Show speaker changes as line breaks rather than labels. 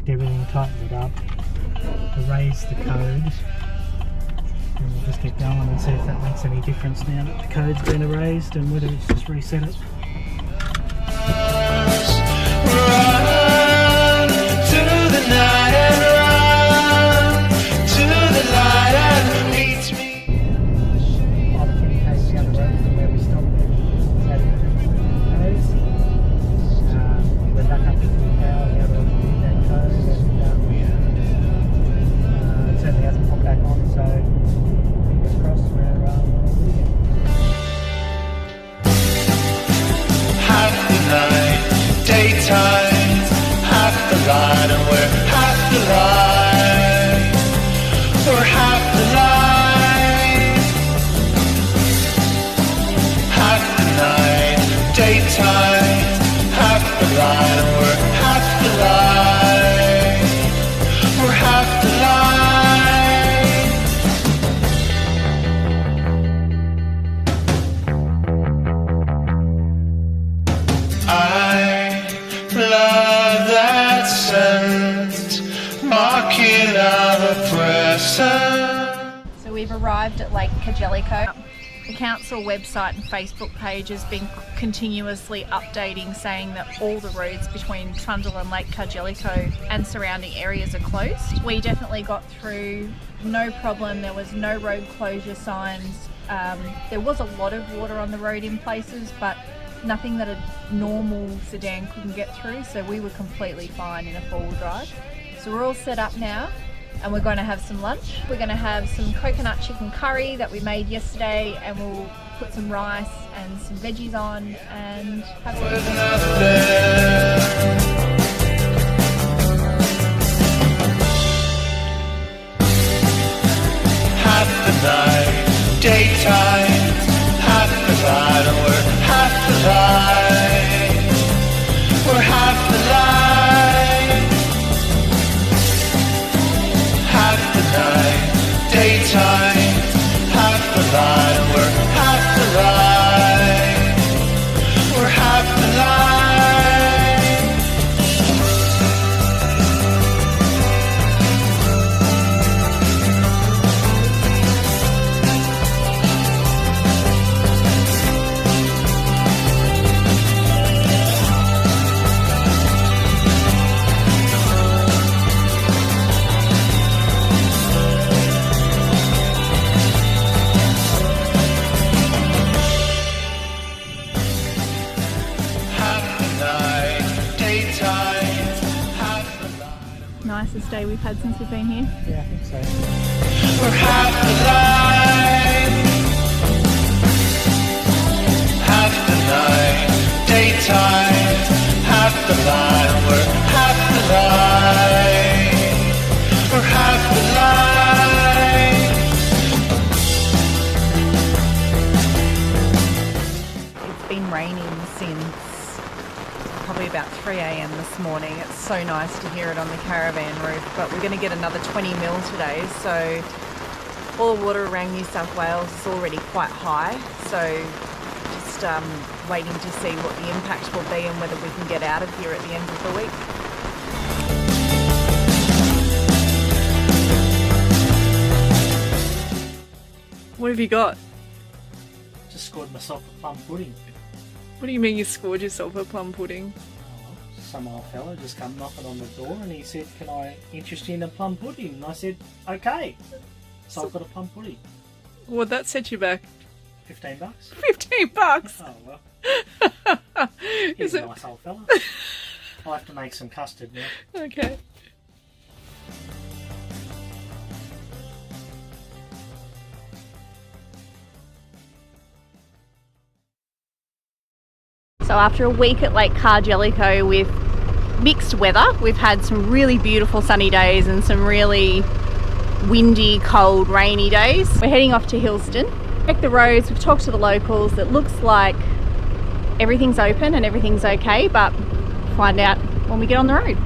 everything, tightened it up, erased the code, and we'll just get going and see if that makes any difference now that the code's been erased and whether it's just reset it.
Run to the night and run to the light and meet me.
5 or 10 k's down the road from where we stopped at codes. We're back up to full power now that we've used that code, and it certainly hasn't popped back on, so fingers crossed we're good again.
Half the night, daytime, half the light, and we're half the light. We're half the light. Half the night, daytime, half the light, and we're half the light. We're half the light. I love that scent, marking of a present.
So we've arrived at Lake Cargellico. The council website and Facebook page has been continuously updating, saying that all the roads between Trundle and Lake Cargellico and surrounding areas are closed. We definitely got through, no problem. There was no road closure signs. There was a lot of water on the road in places, but nothing that a normal sedan couldn't get through, so we were completely fine in a four-wheel drive. So we're all set up now and we're going to have some lunch. We're going to have some coconut chicken curry that we made yesterday, and we'll put some rice and some veggies on and have some.
Half the night, daytime, half the light, and we're half the light. We're half the light. Half the night, daytime, half the light, and we're half the light. We're half the light.
Nicest day we've had since we've been here.
Yeah, I think so.
We're half the light, half the night, daytime, half the light, we're half the light, we're half the light.
It's been raining since probably about 3 a.m. this morning. It's so nice to hear it on the caravan roof, but we're going to get another 20 mil today, so all the water around New South Wales is already quite high, so just waiting to see what the impact will be and whether we can get out of here at the end of the week. What have you got?
Just scored myself a plum pudding.
What do you mean you scored yourself a plum pudding?
Some old fella just come knocking on the door and he said, "Can I interest you in a plum pudding?" And I said, "Okay." So I've got a plum pudding.
What'd that set you back?
$15.
$15?
Oh well. He's a nice old fella. I'll have to make some custard now.
Okay. So after a week at Lake Cargellico with mixed weather, we've had some really beautiful sunny days and some really windy, cold, rainy days. We're heading off to Hillston. Check the roads, we've talked to the locals. It looks like everything's open and everything's okay, but find out when we get on the road.